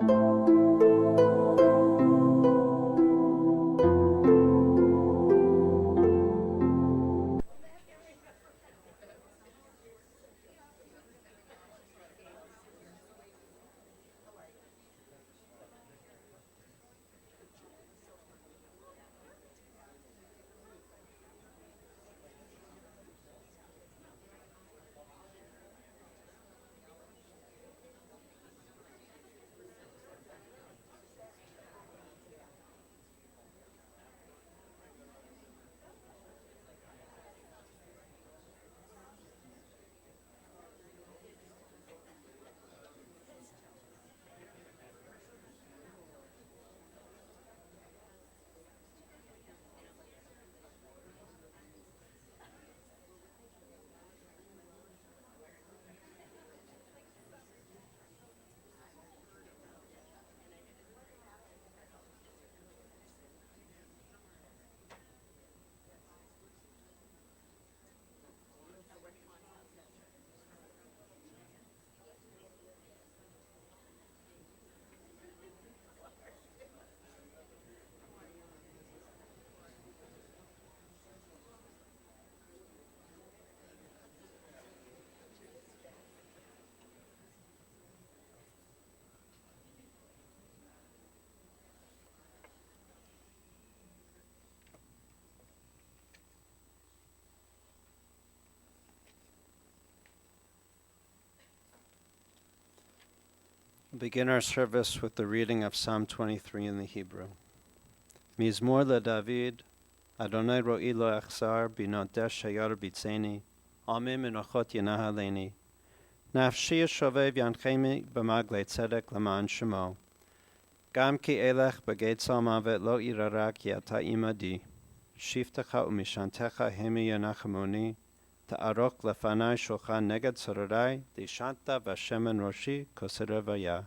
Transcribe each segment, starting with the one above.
We'll begin our service with the reading of Psalm 23 in the Hebrew. Mizmor LeDavid, Adonai ro'i lo echzar, binotesh hayar bitzeni, amim menachot yenahaleni. Nafshi yeshovev yanchemi b'maglei tzedek l'ma'an shemo. Gam ki elech b'getzal mavet lo irara ki ata imadi. Shiftecha umishantecha hemi yanachemoni. Ta'arok lefanai shulchan neged sororai, dishanta v'shemen roshi koserevaya.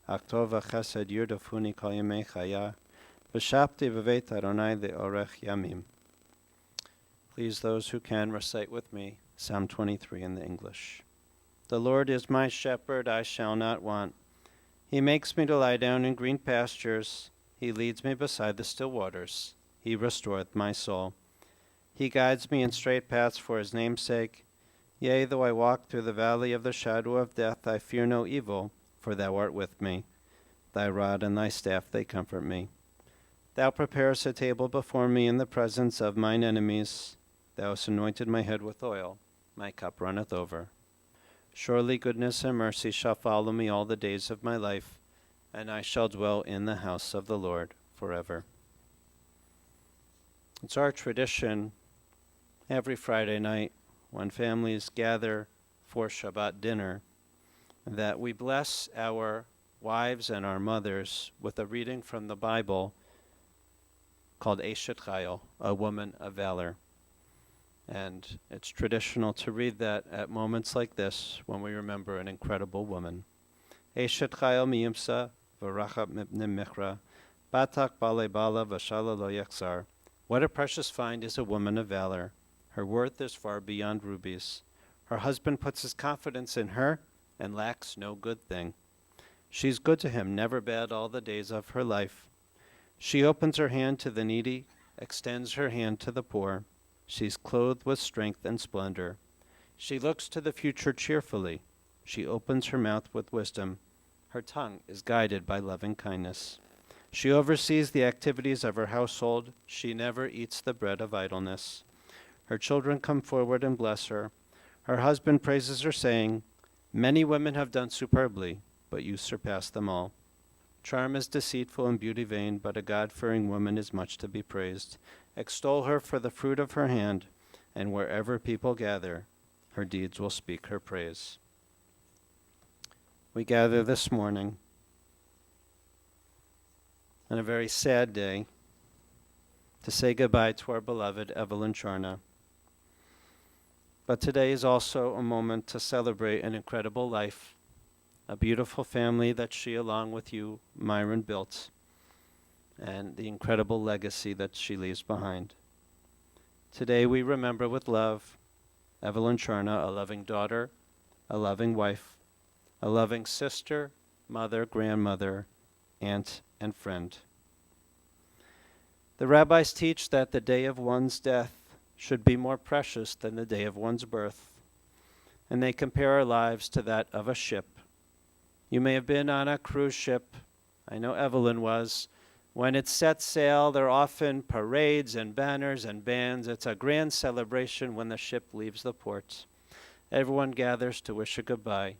Aktov v'chesed yurdafuni kol yemei chaya. V'shapti v'veit Adonai le'orech yamim. Please, those who can, recite with me Psalm 23 in the English. The Lord is my shepherd, I shall not want. He makes me to lie down in green pastures. He leads me beside the still waters. He restoreth my soul. He guides me in straight paths for his name's sake. Yea, though I walk through the valley of the shadow of death, I fear no evil, for thou art with me. Thy rod and thy staff, they comfort me. Thou preparest a table before me in the presence of mine enemies. Thou hast anointed my head with oil. My cup runneth over. Surely goodness and mercy shall follow me all the days of my life, and I shall dwell in the house of the Lord forever. It's our tradition every Friday night when families gather for Shabbat dinner that we bless our wives and our mothers with a reading from the Bible called Eshet Chayil, a woman of valor. And it's traditional to read that at moments like this when we remember an incredible woman. Eshet Chayil miyimsa v'rachab mipnei michra, batak bale bala v'shala lo yachzar. What a precious find is a woman of valor. Her worth is far beyond rubies. Her husband puts his confidence in her and lacks no good thing. She's good to him, never bad all the days of her life. She opens her hand to the needy, extends her hand to the poor. She's clothed with strength and splendor. She looks to the future cheerfully. She opens her mouth with wisdom. Her tongue is guided by loving kindness. She oversees the activities of her household. She never eats the bread of idleness. Her children come forward and bless her. Her husband praises her, saying, "Many women have done superbly, but you surpass them all." Charm is deceitful and beauty vain, but a God-fearing woman is much to be praised. Extol her for the fruit of her hand, and wherever people gather, her deeds will speak her praise. We gather this morning on a very sad day to say goodbye to our beloved Evelyn Charna. But today is also a moment to celebrate an incredible life, a beautiful family that she, along with you, Myron, built, and the incredible legacy that she leaves behind. Today we remember with love Evelyn Charna, a loving daughter, a loving wife, a loving sister, mother, grandmother, aunt, and friend. The rabbis teach that the day of one's death should be more precious than the day of one's birth, and they compare our lives to that of a ship. You may have been on a cruise ship. I know Evelyn was. When it sets sail, there are often parades and banners and bands. It's a grand celebration when the ship leaves the port. Everyone gathers to wish it goodbye.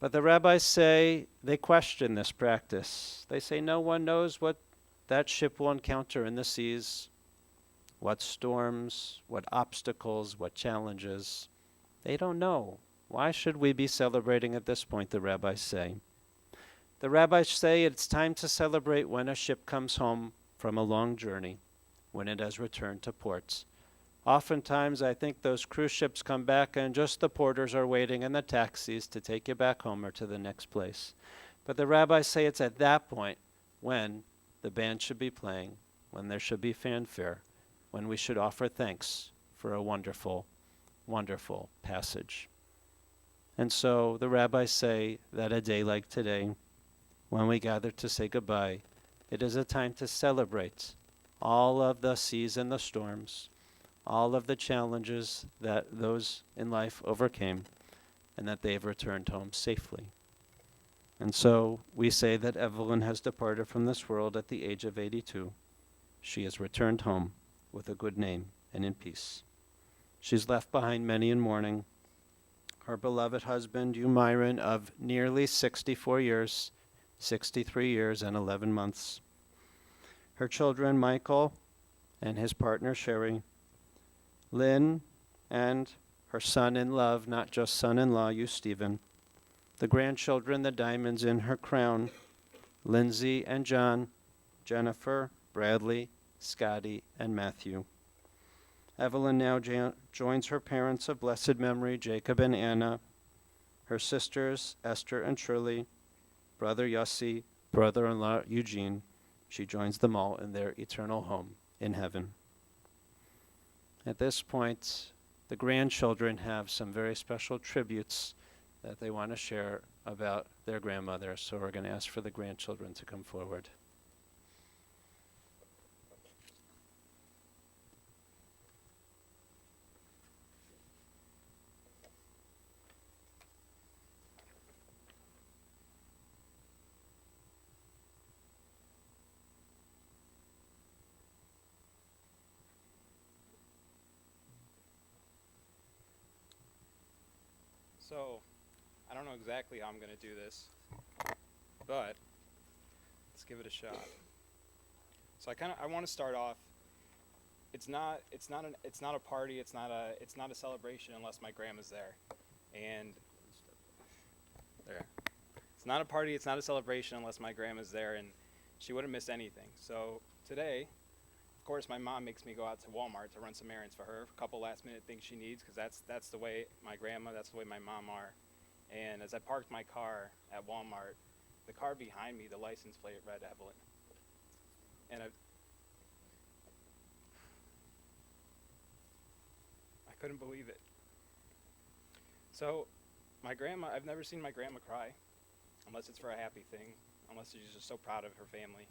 But the rabbis say they question this practice. They say no one knows what that ship will encounter in the seas, what storms, what obstacles, what challenges. They don't know. Why should we be celebrating at this point, the rabbis say? The rabbis say it's time to celebrate when a ship comes home from a long journey, when it has returned to port. Oftentimes, I think those cruise ships come back and just the porters are waiting and the taxis to take you back home or to the next place. But the rabbis say it's at that point when the band should be playing, when there should be fanfare, when we should offer thanks for a wonderful, wonderful passage. And so the rabbis say that a day like today, when we gather to say goodbye, it is a time to celebrate all of the seas and the storms, all of the challenges that those in life overcame, and that they have returned home safely. And so we say that Evelyn has departed from this world at the age of 82. She has returned home with a good name and in peace. She's left behind many in mourning. Her beloved husband, Hugh Myron, of nearly 64 years, 63 years and 11 months. Her children, Michael and his partner, Sherry, Lynn, and her son-in-love, not just son-in-law, Hugh Stephen. The grandchildren, the diamonds in her crown, Lindsay and John, Jennifer, Bradley, Scotty, and Matthew. Evelyn now joins her parents of blessed memory, Jacob and Anna, her sisters, Esther and Shirley, brother Yossi, brother-in-law Eugene. She joins them all in their eternal home in heaven. At this point, the grandchildren have some very special tributes that they want to share about their grandmother, so we're going to ask for the grandchildren to come forward. So, I don't know exactly how I'm going to do this, but let's give it a shot. So I want to start off. It's not a party. It's not a celebration unless my grandma's there, and there. It's not a party. It's not a celebration unless my grandma's there, and she wouldn't miss anything. So today, of course, my mom makes me go out to Walmart to run some errands for her, a couple last-minute things she needs, because that's the way my grandma, that's the way my mom are. And as I parked my car at Walmart, the car behind me, the license plate read Evelyn. And I couldn't believe it. So my grandma, I've never seen my grandma cry, unless it's for a happy thing, unless she's just so proud of her family.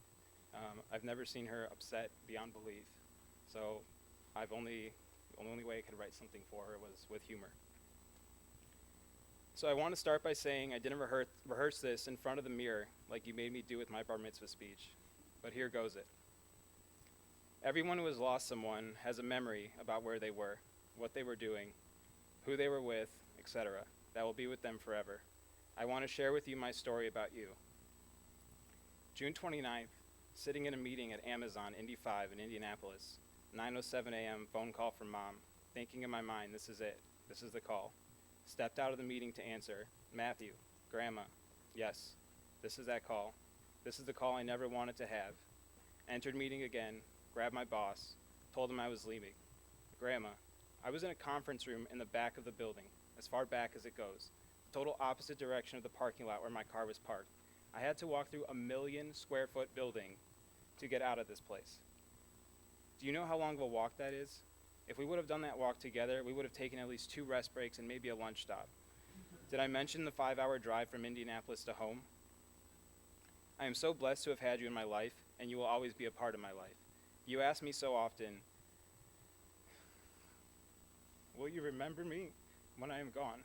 I've never seen her upset beyond belief. So the only way I could write something for her was with humor. So I want to start by saying I didn't rehearse this in front of the mirror like you made me do with my bar mitzvah speech, but here goes it. Everyone who has lost someone has a memory about where they were, what they were doing, who they were with, etc. That will be with them forever. I want to share with you my story about you. June 29th, sitting in a meeting at Amazon Indy 5 in Indianapolis, 9:07 a.m., phone call from Mom. Thinking in my mind, this is it. This is the call. Stepped out of the meeting to answer. Matthew, Grandma, yes, this is that call. This is the call I never wanted to have. Entered meeting again, grabbed my boss, told him I was leaving. Grandma, I was in a conference room in the back of the building, as far back as it goes, the total opposite direction of the parking lot where my car was parked. I had to walk through a 1,000,000-square-foot building to get out of this place. Do you know how long of a walk that is? If we would have done that walk together, we would have taken at least 2 rest breaks and maybe a lunch stop. Did I mention the 5-hour drive from Indianapolis to home? I am so blessed to have had you in my life, and you will always be a part of my life. You ask me so often, will you remember me when I am gone?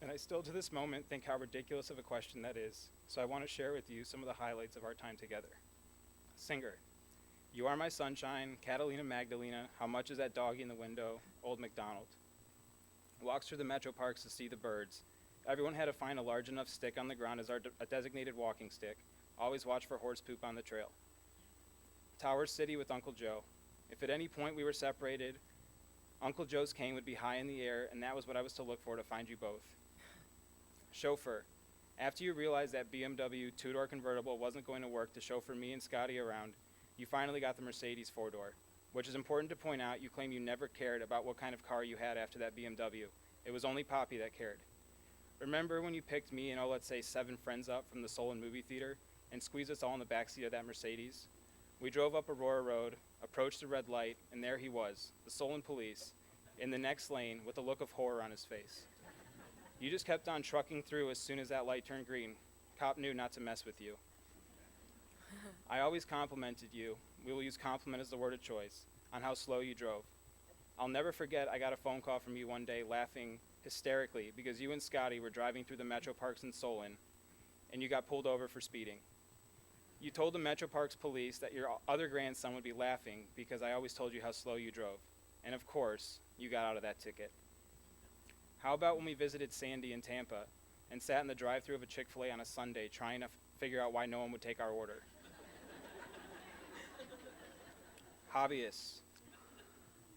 And I still to this moment think how ridiculous of a question that is, so I want to share with you some of the highlights of our time together. Singer. You are my sunshine, Catalina Magdalena, how much is that doggy in the window, Old MacDonald. Walks through the metro parks to see the birds. Everyone had to find a large enough stick on the ground as a designated walking stick. Always watch for horse poop on the trail. Tower City with Uncle Joe. If at any point we were separated, Uncle Joe's cane would be high in the air, and that was what I was to look for to find you both. Chauffeur. After you realized that BMW two-door convertible wasn't going to work to chauffeur me and Scotty around, you finally got the Mercedes four-door, which is important to point out. You claim you never cared about what kind of car you had after that BMW. It was only Poppy that cared. Remember when you picked me and, let's say 7 friends up from the Solon movie theater and squeezed us all in the backseat of that Mercedes? We drove up Aurora Road, approached the red light, and there he was, the Solon police, in the next lane with a look of horror on his face. You just kept on trucking through as soon as that light turned green. Cop knew not to mess with you. I always complimented you, we will use compliment as the word of choice, on how slow you drove. I'll never forget I got a phone call from you one day laughing hysterically because you and Scotty were driving through the Metro Parks in Solon and you got pulled over for speeding. You told the Metro Parks police that your other grandson would be laughing because I always told you how slow you drove. And of course, you got out of that ticket. How about when we visited Sandy in Tampa and sat in the drive-thru of a Chick-fil-A on a Sunday trying to figure out why no one would take our order? Hobbyists.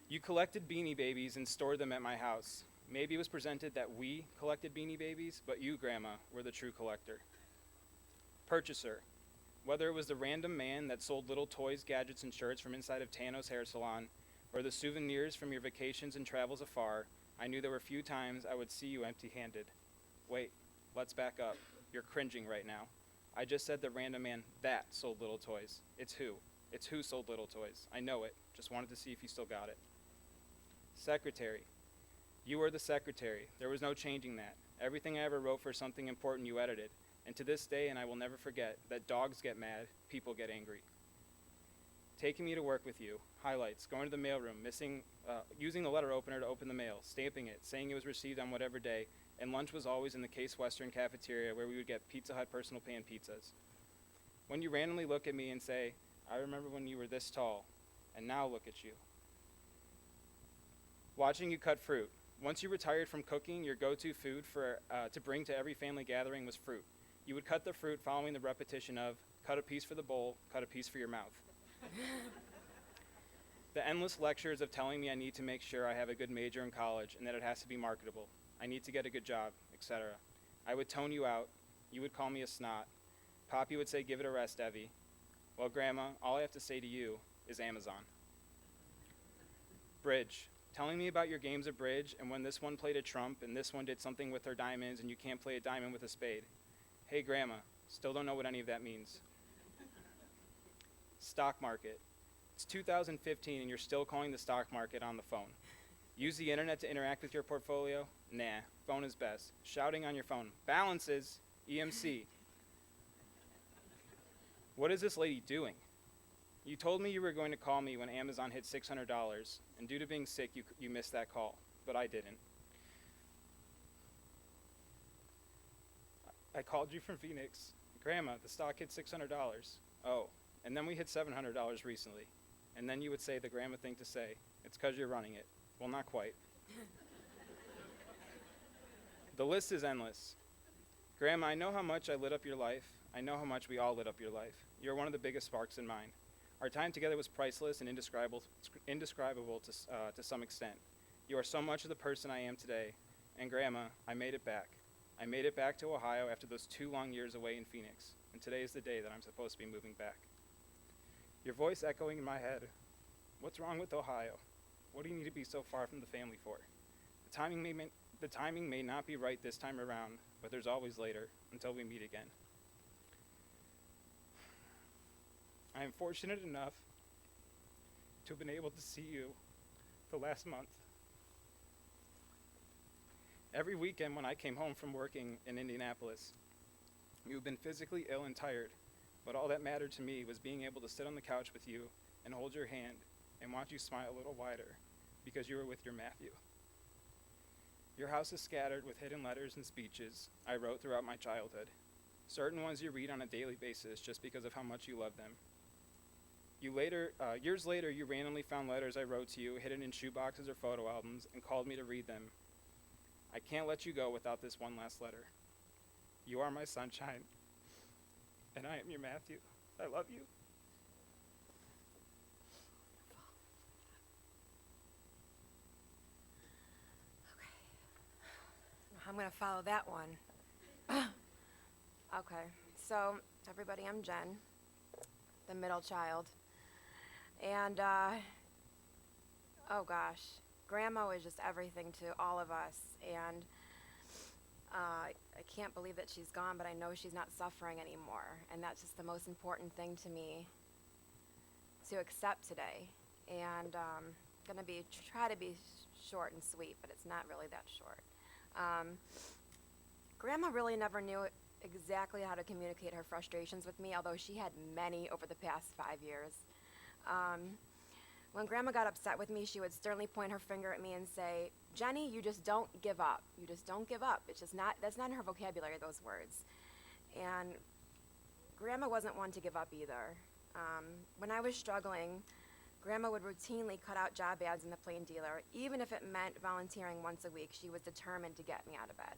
You collected Beanie Babies and stored them at my house. Maybe it was presented that we collected Beanie Babies, but you, Grandma, were the true collector. Purchaser. Whether it was the random man that sold little toys, gadgets, and shirts from inside of Tano's hair salon, or the souvenirs from your vacations and travels afar, I knew there were few times I would see you empty-handed. Wait, let's back up. You're cringing right now. I just said the random man that sold little toys. It's who. It's who sold little toys. I know it. Just wanted to see if you still got it. Secretary. You were the secretary. There was no changing that. Everything I ever wrote for something important you edited. And to this day, and I will never forget, that dogs get mad, people get angry. Taking me to work with you. Highlights. Going to the mailroom. Using the letter opener to open the mail. Stamping it. Saying it was received on whatever day. And lunch was always in the Case Western cafeteria where we would get Pizza Hut personal pan pizzas. When you randomly look at me and say, I remember when you were this tall, and now look at you. Watching you cut fruit. Once you retired from cooking, your go-to food to bring to every family gathering was fruit. You would cut the fruit following the repetition of, cut a piece for the bowl, cut a piece for your mouth. The endless lectures of telling me I need to make sure I have a good major in college and that it has to be marketable. I need to get a good job, etc. I would tone you out. You would call me a snot. Poppy would say, give it a rest, Evie. Well, Grandma, all I have to say to you is Amazon. Bridge. Telling me about your games of bridge and when this one played a trump and this one did something with her diamonds and you can't play a diamond with a spade. Hey, Grandma, still don't know what any of that means. Stock market. It's 2015 and you're still calling the stock market on the phone. Use the internet to interact with your portfolio? Nah, phone is best. Shouting on your phone. Balances, EMC. What is this lady doing? You told me you were going to call me when Amazon hit $600, and due to being sick, you missed that call, but I didn't. I called you from Phoenix. Grandma, the stock hit $600. Oh, and then we hit $700 recently. And then you would say the grandma thing to say, it's because you're running it. Well, not quite. The list is endless. Grandma, I know how much I lit up your life. I know how much we all lit up your life. You're one of the biggest sparks in mine. Our time together was priceless and indescribable to some extent. You are so much of the person I am today. And Grandma, I made it back. I made it back to Ohio after those 2 long years away in Phoenix. And today is the day that I'm supposed to be moving back. Your voice echoing in my head. What's wrong with Ohio? What do you need to be so far from the family for? The timing may not be right this time around, but there's always later until we meet again. I am fortunate enough to have been able to see you the last month. Every weekend when I came home from working in Indianapolis, You have been physically ill and tired, but all that mattered to me was being able to sit on the couch with you and hold your hand and watch you smile a little wider because you were with your Matthew. Your house is scattered with hidden letters and speeches I wrote throughout my childhood, certain ones you read on a daily basis just because of how much you love them. Years later, you randomly found letters I wrote to you hidden in shoeboxes or photo albums and called me to read them. I can't let you go without this one last letter. You are my sunshine, and I am your Matthew. I love you. I'm going to follow that one. Okay, so everybody, I'm Jen, the middle child. And, oh gosh, Grandma was just everything to all of us. And I can't believe that she's gone, but I know she's not suffering anymore. And that's just the most important thing to me to accept today. And going to try to be short and sweet, but it's not really that short. Grandma really never knew exactly how to communicate her frustrations with me, although she had many over the past 5 years. When Grandma got upset with me, she would sternly point her finger at me and say, "Jenny, you just don't give up. You just don't give up." It's just not, that's not in her vocabulary, those words. And Grandma wasn't one to give up either. When I was struggling, Grandma would routinely cut out job ads in the Plain Dealer. Even if it meant volunteering once a week, she was determined to get me out of bed.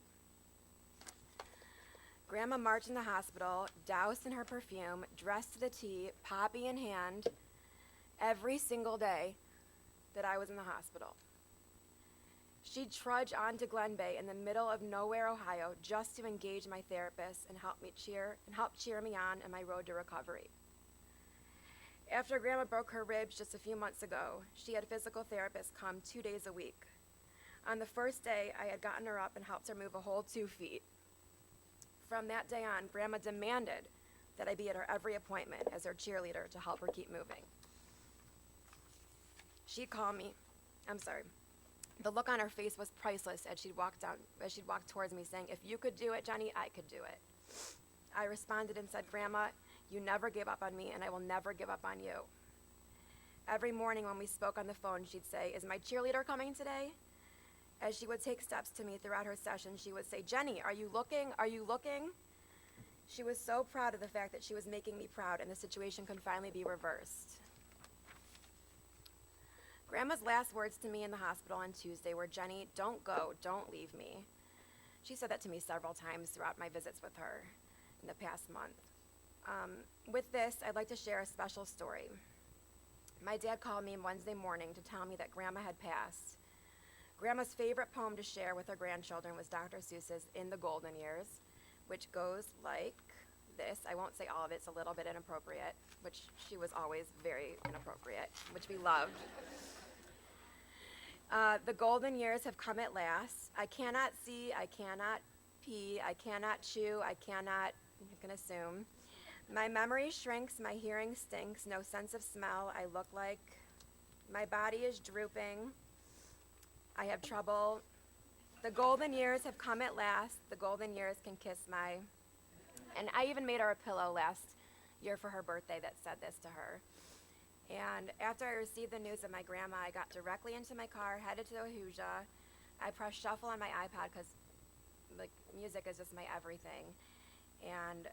Grandma marched in the hospital, doused in her perfume, dressed to the T, poppy in hand, every single day that I was in the hospital. She'd trudge on to Glen Bay in the middle of nowhere, Ohio, just to engage my therapist and help cheer me on in my road to recovery. After Grandma broke her ribs just a few months ago, she had physical therapists come 2 days a week. On the first day, I had gotten her up and helped her move a whole 2 feet. From that day on, Grandma demanded that I be at her every appointment as her cheerleader to help her keep moving. She'd call me, the look on her face was priceless as she'd walk towards me saying, "If you could do it, Jenny, I could do it." I responded and said, "Grandma, you never gave up on me, and I will never give up on you." Every morning when we spoke on the phone, she'd say, "Is my cheerleader coming today?" As she would take steps to me throughout her session, she would say, "Jenny, are you looking? Are you looking?" She was so proud of the fact that she was making me proud, and the situation could finally be reversed. Grandma's last words to me in the hospital on Tuesday were, "Jenny, don't go, don't leave me." She said that to me several times throughout my visits with her in the past month. With this, I'd like to share a special story. My dad called me Wednesday morning to tell me that Grandma had passed. Grandma's favorite poem to share with her grandchildren was Dr. Seuss's In the Golden Years, which goes like this. I won't say all of it, it's a little bit inappropriate, which she was always very inappropriate, which we loved. The golden years have come at last. I cannot see, I cannot pee, I cannot chew, I cannot, you can assume. My memory shrinks, my hearing stinks, no sense of smell, I look like. My body is drooping, I have trouble. The golden years have come at last, the golden years can kiss my. And I even made her a pillow last year for her birthday that said this to her. And after I received the news of my grandma, I got directly into my car, headed to Ahuja. I pressed shuffle on my iPad because music is just my everything. And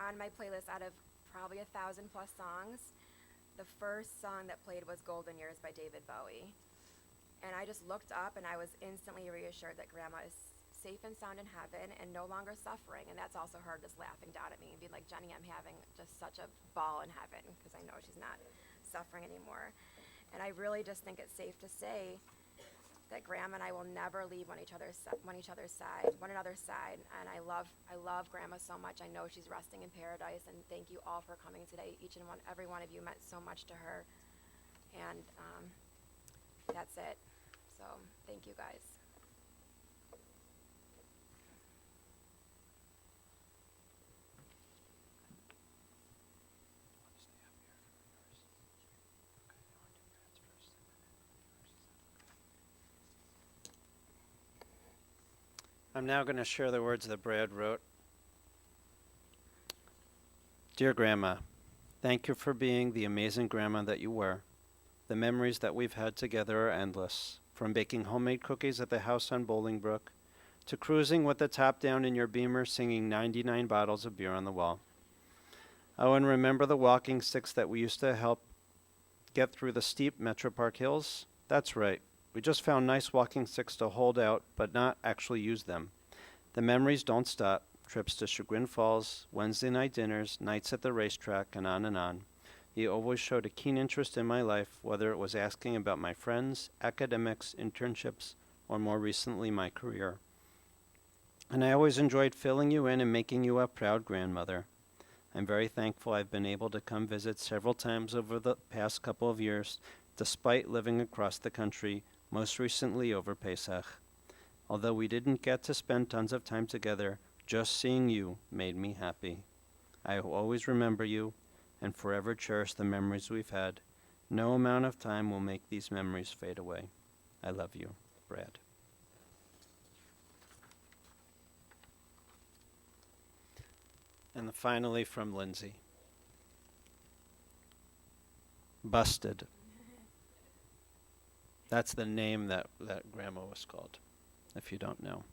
on my playlist, out of probably 1,000+ songs, the first song that played was Golden Years by David Bowie. And I just looked up and I was instantly reassured that Grandma is safe and sound in heaven and no longer suffering. And that's also her just laughing down at me and being like, "Jenny, I'm having just such a ball in heaven," because I know she's not suffering anymore. And I really just think it's safe to say that Grandma and I will never leave one another's side. And I love Grandma so much. I know she's resting in paradise, and thank you all for coming today. Every one of you meant so much to her. And that's it. So thank you guys. I'm now going to share the words that Brad wrote. Dear Grandma, thank you for being the amazing grandma that you were. The memories that we've had together are endless, from baking homemade cookies at the house on Bolingbrook to cruising with the top down in your Beamer singing 99 bottles of beer on the wall. Oh, and remember the walking sticks that we used to help get through the steep Metro Park hills? That's right. We just found nice walking sticks to hold out, but not actually use them. The memories don't stop. Trips to Chagrin Falls, Wednesday night dinners, nights at the racetrack, and on and on. You always showed a keen interest in my life, whether it was asking about my friends, academics, internships, or more recently my career. And I always enjoyed filling you in and making you a proud grandmother. I'm very thankful I've been able to come visit several times over the past couple of years, despite living across the country, most recently over Pesach. Although we didn't get to spend tons of time together, just seeing you made me happy. I will always remember you and forever cherish the memories we've had. No amount of time will make these memories fade away. I love you, Brad. And finally from Lindsay. Busted. That's the name that Grandma was called, if you don't know.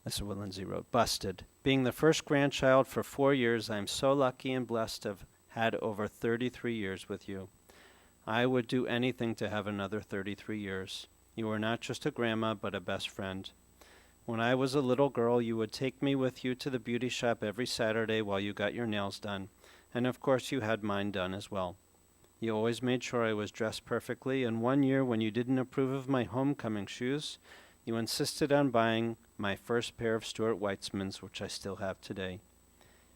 This is what Lindsay wrote. Busted. Being the first grandchild for 4 years, I'm so lucky and blessed to have had over 33 years with you. I would do anything to have another 33 years. You were not just a grandma, but a best friend. When I was a little girl, you would take me with you to the beauty shop every Saturday while you got your nails done. And of course, you had mine done as well. You always made sure I was dressed perfectly, and one year when you didn't approve of my homecoming shoes, you insisted on buying my first pair of Stuart Weitzmans, which I still have today.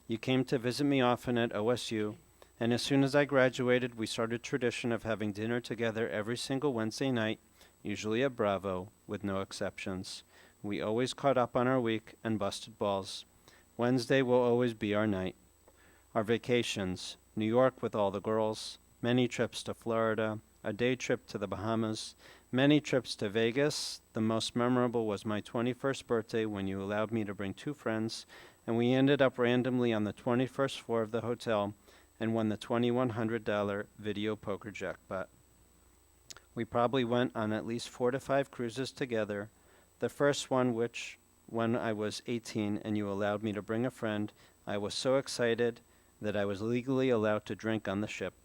You came to visit me often at OSU, and as soon as I graduated, we started a tradition of having dinner together every single Wednesday night, usually at Bravo, with no exceptions. We always caught up on our week and busted balls. Wednesday will always be our night. Our vacations, New York with all the girls, many trips to Florida, a day trip to the Bahamas, many trips to Vegas. The most memorable was my 21st birthday when you allowed me to bring 2 friends, and we ended up randomly on the 21st floor of the hotel and won the $2,100 video poker jackpot. We probably went on at least 4 to 5 cruises together. The first one, which when I was 18 and you allowed me to bring a friend, I was so excited that I was legally allowed to drink on the ship.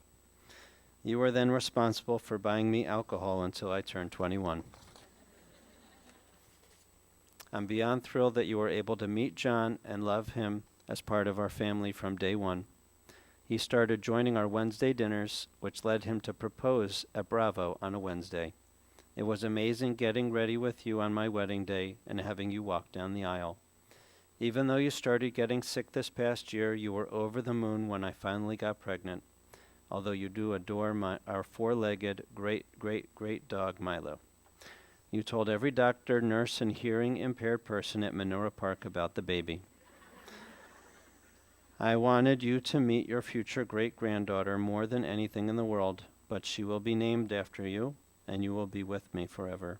You were then responsible for buying me alcohol until I turned 21. I'm beyond thrilled that you were able to meet John and love him as part of our family from day one. He started joining our Wednesday dinners, which led him to propose at Bravo on a Wednesday. It was amazing getting ready with you on my wedding day and having you walk down the aisle. Even though you started getting sick this past year, you were over the moon when I finally got pregnant. Although you do adore our 4-legged, great dog, Milo. You told every doctor, nurse, and hearing-impaired person at Menora Park about the baby. I wanted you to meet your future great-granddaughter more than anything in the world, but she will be named after you, and you will be with me forever.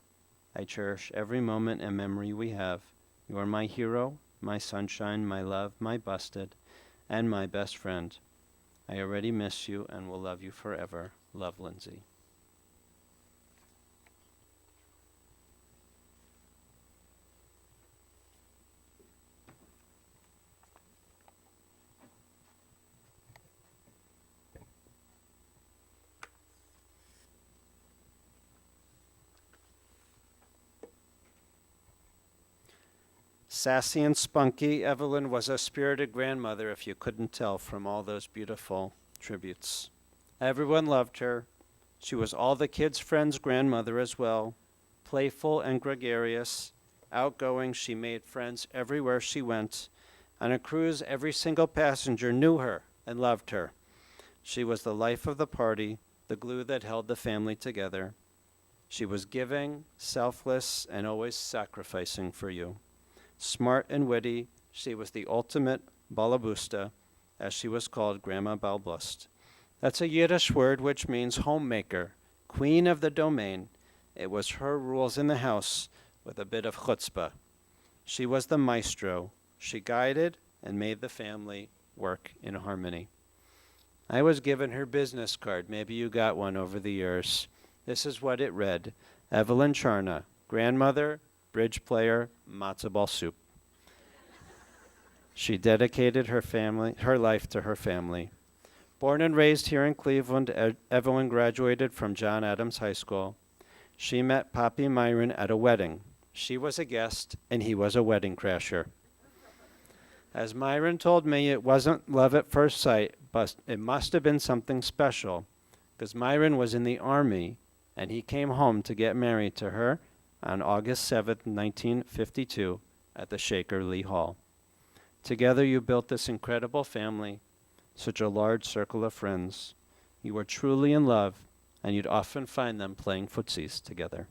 I cherish every moment and memory we have. You are my hero, my sunshine, my love, my busted, and my best friend. I already miss you and will love you forever. Love, Lindsay. Sassy and spunky, Evelyn was a spirited grandmother, if you couldn't tell from all those beautiful tributes. Everyone loved her. She was all the kids' friends' grandmother as well. Playful and gregarious, outgoing, she made friends everywhere she went. On a cruise, every single passenger knew her and loved her. She was the life of the party, the glue that held the family together. She was giving, selfless, and always sacrificing for you. Smart and witty, she was the ultimate balabusta, as she was called, Grandma Balblust. That's a Yiddish word which means homemaker, queen of the domain. It was her rules in the house with a bit of chutzpah. She was the maestro. She guided and made the family work in harmony. I was given her business card. Maybe you got one over the years. This is what it read. Evelyn Charna, grandmother, bridge player, matzo ball soup. She dedicated her life to her family. Born and raised here in Cleveland, Evelyn graduated from John Adams High School. She met Poppy Myron at a wedding. She was a guest, and he was a wedding crasher. As Myron told me, it wasn't love at first sight, but it must have been something special, because Myron was in the Army, and he came home to get married to her on August 7th, 1952, at the Shaker Lee Hall. Together you built this incredible family, such a large circle of friends. You were truly in love, and you'd often find them playing footsies together.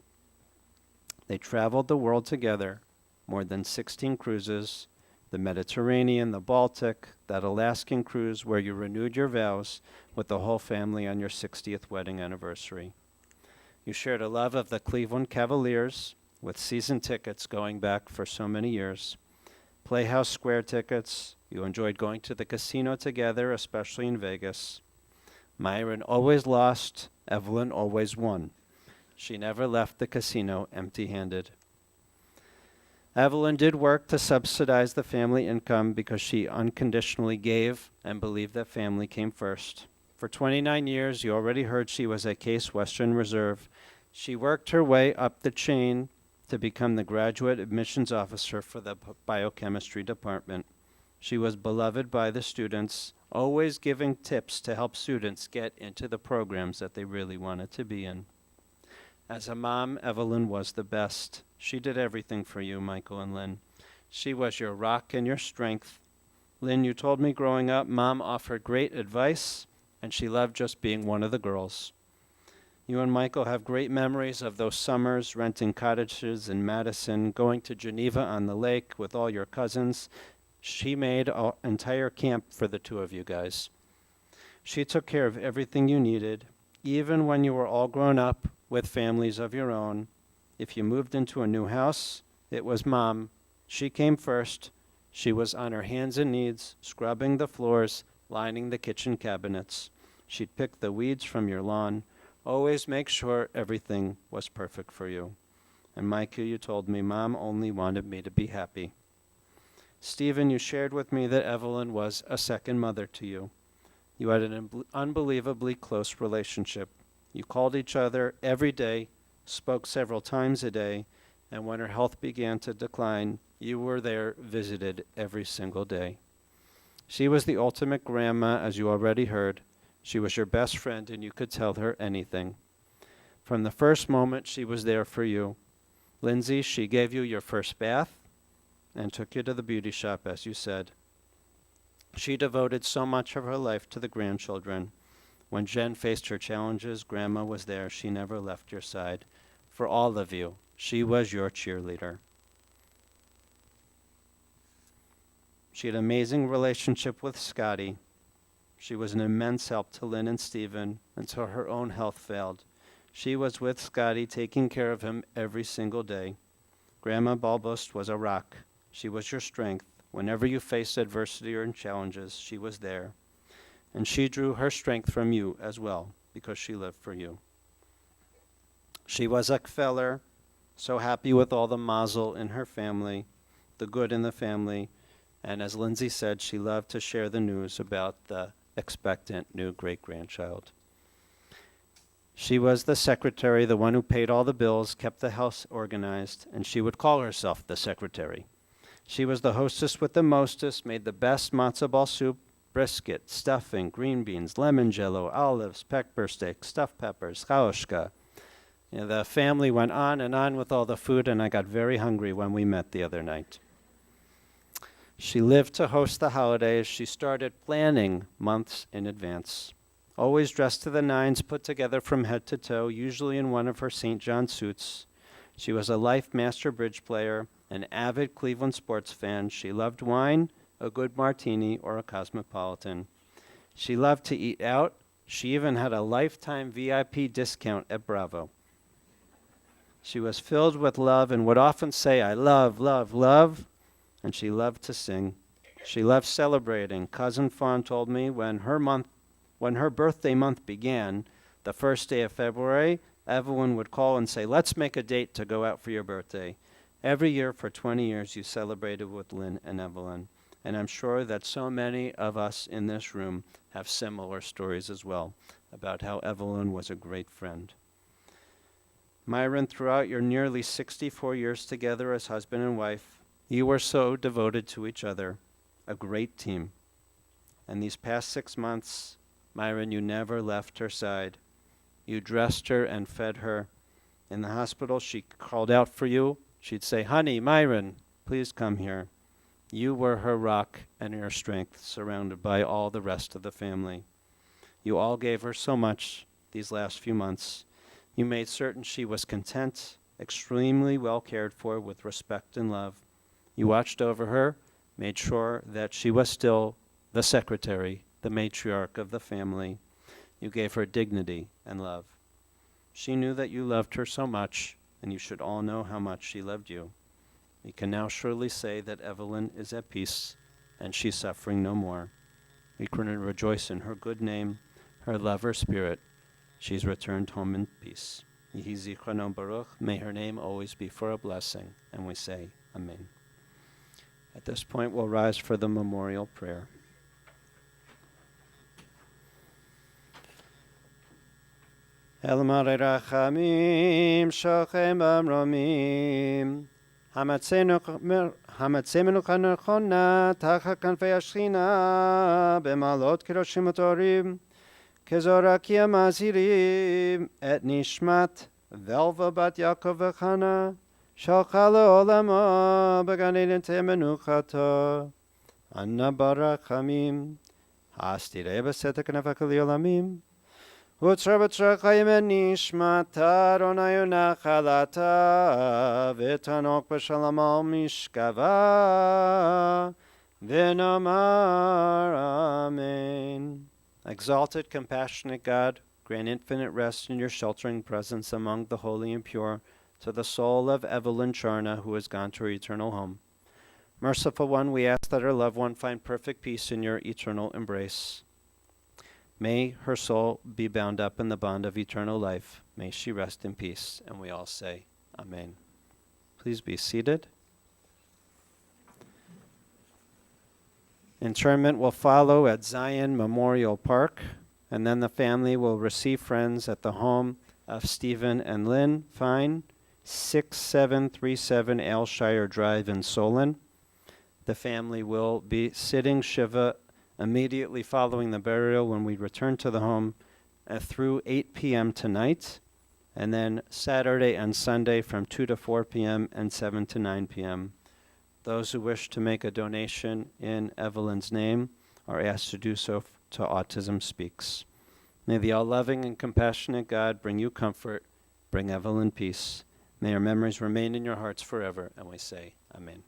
They traveled the world together, more than 16 cruises, the Mediterranean, the Baltic, that Alaskan cruise where you renewed your vows with the whole family on your 60th wedding anniversary. You shared a love of the Cleveland Cavaliers with season tickets going back for so many years, Playhouse Square tickets. You enjoyed going to the casino together, especially in Vegas. Myron always lost, Evelyn always won. She never left the casino empty-handed. Evelyn did work to subsidize the family income because she unconditionally gave and believed that family came first. For 29 years, you already heard she was a Case Western Reserve. She worked her way up the chain to become the graduate admissions officer for the biochemistry department. She was beloved by the students, always giving tips to help students get into the programs that they really wanted to be in. As a mom, Evelyn was the best. She did everything for you, Michael and Lynn. She was your rock and your strength. Lynn, you told me growing up, Mom offered great advice, and she loved just being one of the girls. You and Michael have great memories of those summers, renting cottages in Madison, going to Geneva on the lake with all your cousins. She made an entire camp for the two of you guys. She took care of everything you needed, even when you were all grown up with families of your own. If you moved into a new house, it was Mom. She came first. She was on her hands and knees, scrubbing the floors, lining the kitchen cabinets. She'd pick the weeds from your lawn, always make sure everything was perfect for you. And Micah, you told me Mom only wanted me to be happy. Stephen, you shared with me that Evelyn was a second mother to you. You had an unbelievably close relationship. You called each other every day, spoke several times a day, and when her health began to decline, you were there, visited every single day. She was the ultimate grandma, as you already heard. She was your best friend, and you could tell her anything. From the first moment, she was there for you. Lindsay, she gave you your first bath and took you to the beauty shop, as you said. She devoted so much of her life to the grandchildren. When Jen faced her challenges, Grandma was there. She never left your side. For all of you, she was your cheerleader. She had an amazing relationship with Scotty. She was an immense help to Lynn and Stephen until her own health failed. She was with Scotty, taking care of him every single day. Grandma Balbost was a rock. She was your strength. Whenever you faced adversity or challenges, she was there. And she drew her strength from you as well, because she lived for you. She was a feller, so happy with all the mazel in her family, the good in the family, and as Lindsay said, she loved to share the news about the expectant new great-grandchild. She was the secretary, the one who paid all the bills, kept the house organized, and she would call herself the secretary. She was the hostess with the mostest, made the best matzo ball soup, brisket, stuffing, green beans, lemon jello, olives, pepper steak, stuffed peppers, chaushka. The family went on and on with all the food, and I got very hungry when we met the other night. She lived to host the holidays. She started planning months in advance. Always dressed to the nines, put together from head to toe, usually in one of her St. John suits. She was a life master bridge player, an avid Cleveland sports fan. She loved wine, a good martini, or a cosmopolitan. She loved to eat out. She even had a lifetime VIP discount at Bravo. She was filled with love and would often say, "I love, love, love," and she loved to sing. She loved celebrating. Cousin Fawn told me when her birthday month began, the first day of February, Evelyn would call and say, "Let's make a date to go out for your birthday." Every year for 20 years, you celebrated with Lynn and Evelyn. And I'm sure that so many of us in this room have similar stories as well about how Evelyn was a great friend. Myron, throughout your nearly 64 years together as husband and wife, you were so devoted to each other, a great team. And these past 6 months, Myron, you never left her side. You dressed her and fed her. In the hospital, she called out for you. She'd say, "Honey, Myron, please come here." You were her rock and her strength, surrounded by all the rest of the family. You all gave her so much these last few months. You made certain she was content, extremely well cared for with respect and love. You watched over her, made sure that she was still the secretary, the matriarch of the family. You gave her dignity and love. She knew that you loved her so much, and you should all know how much she loved you. We can now surely say that Evelyn is at peace, and she's suffering no more. We can rejoice in her good name, her love, her spirit. She's returned home in peace. Yehi zichrono baruch. May her name always be for a blessing, and we say, Amen. At this point, we'll rise for the memorial prayer. El Mare Rachamim, Shochem Amromim, Hamatzenu Chanechona, Tachak Kanfei Ashchina, Bemalot Kiroshim Utorim, Kezorakia Mazirim, Et Nishmat, Velva Bat Yaakov Vechana, Shalchala Olama, Began Eden Temenuchato, Anna Barachamim, Hastire Besetek Nefakali Olamim, Utsra Chaim Nishmata Ronayu Nachalata V'tanok B'Shalom Al Mishkava V'namar Amen. Exalted, compassionate God, grant infinite rest in your sheltering presence among the holy and pure to the soul of Evelyn Charna, who has gone to her eternal home. Merciful One, we ask that her loved one find perfect peace in your eternal embrace. May her soul be bound up in the bond of eternal life. May she rest in peace. And we all say, Amen. Please be seated. Interment will follow at Zion Memorial Park, and then the family will receive friends at the home of Stephen and Lynn Fine, 6737 Aylshire Drive in Solon. The family will be sitting Shiva immediately following the burial when we return to the home through 8 p.m. tonight, and then Saturday and Sunday from 2 to 4 p.m. and 7 to 9 p.m. Those who wish to make a donation in Evelyn's name are asked to do so to Autism Speaks. May the all-loving and compassionate God bring you comfort, bring Evelyn peace. May her memories remain in your hearts forever, and we say, Amen.